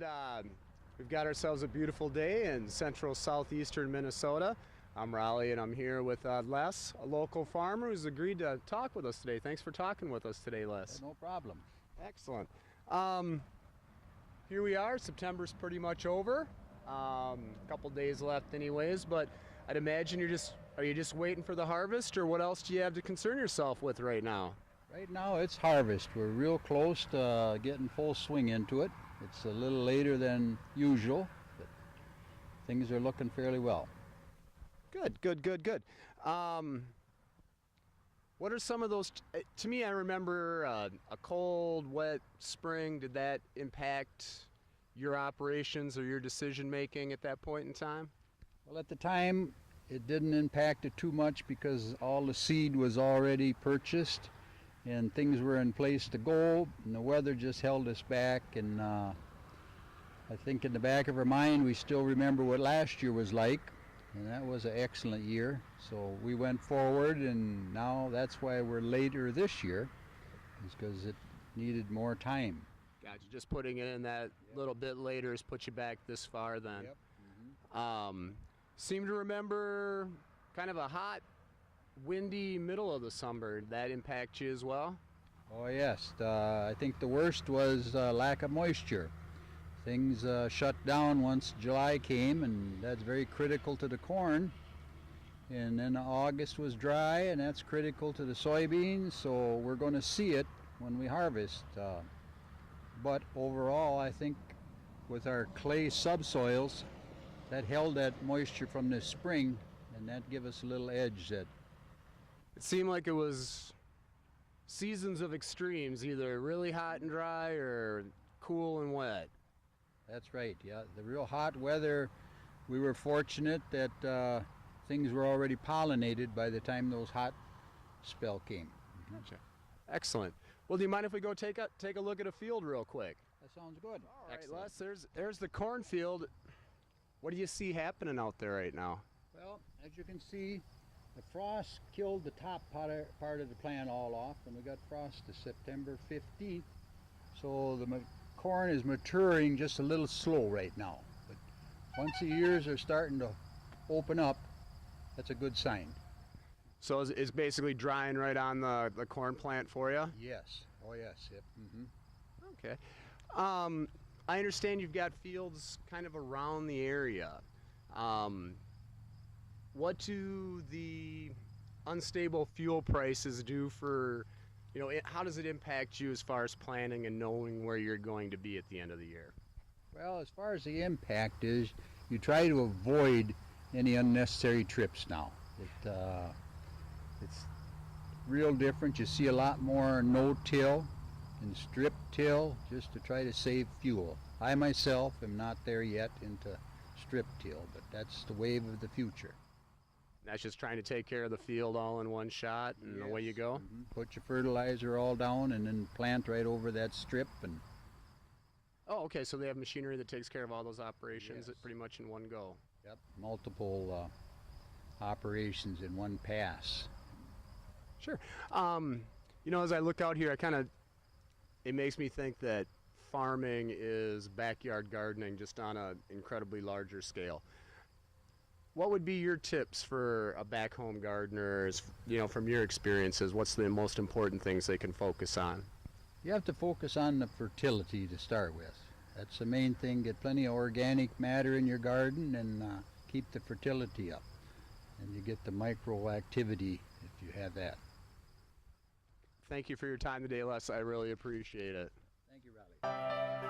and we've got ourselves a beautiful day in central southeastern Minnesota. I'm Raleigh, and I'm here with Les, a local farmer who's agreed to talk with us today. Thanks for talking with us today, Les. No problem. Excellent. Here we are. September's pretty much over. A couple days left anyways, but I'd imagine are you just waiting for the harvest, or what else do you have to concern yourself with right now? Right now it's harvest. We're real close to getting full swing into it. It's a little later than usual, but things are looking fairly well. Good. What are some of those, to me, I remember a cold, wet spring. Did that impact your operations or your decision making at that point in time? Well, at the time it didn't impact it too much because all the seed was already purchased and things were in place to go, and the weather just held us back. And I think in the back of our mind we still remember what last year was like, and that was an excellent year. So we went forward, and now that's why we're later this year, is because it needed more time. Gotcha. Just putting it in that little bit later has put you back this far then. Yep. Mm-hmm. Seem to remember kind of a hot, windy middle of the summer. Did that impact you as well? Oh yes, I think the worst was lack of moisture. Things shut down once July came, and that's very critical to the corn. And then August was dry, and that's critical to the soybeans, so we're going to see it when we harvest. But overall, I think with our clay subsoils, that held that moisture from this spring, and that gave us a little edge. That it seemed like it was seasons of extremes, either really hot and dry or cool and wet. That's right, yeah. The real hot weather, we were fortunate that things were already pollinated by the time those hot spell came. Gotcha. Excellent. Well, do you mind if we go take a look at a field real quick? That sounds good. All right, Les, there's the cornfield. What do you see happening out there right now? Well, as you can see, the frost killed the top part of the plant all off, and we got frost to September 15th. So the corn is maturing just a little slow right now. But once the ears are starting to open up, that's a good sign. So it's basically drying right on the corn plant for you? Yes. Oh yes. Yep. Mm-hmm. Okay. I understand you've got fields kind of around the area. What do the unstable fuel prices do for, how does it impact you as far as planning and knowing where you're going to be at the end of the year? Well, as far as the impact is, you try to avoid any unnecessary trips now. It's real different. You see a lot more no-till and strip till just to try to save fuel. I myself am not there yet into strip till, but that's the wave of the future. That's just trying to take care of the field all in one shot, and Yes. away you go? Mm-hmm. Put your fertilizer all down and then plant right over that strip. And Oh, okay, so they have machinery that takes care of all those operations Yes. pretty much in one go. yep, multiple operations in one pass. Sure. As I look out here, it makes me think that farming is backyard gardening just on an incredibly larger scale. What would be your tips for a back-home gardener, from your experiences? What's the most important things they can focus on? You have to focus on the fertility to start with. That's the main thing. Get plenty of organic matter in your garden and keep the fertility up. And you get the micro activity if you have that. Thank you for your time today, Les. I really appreciate it. Thank you, Riley.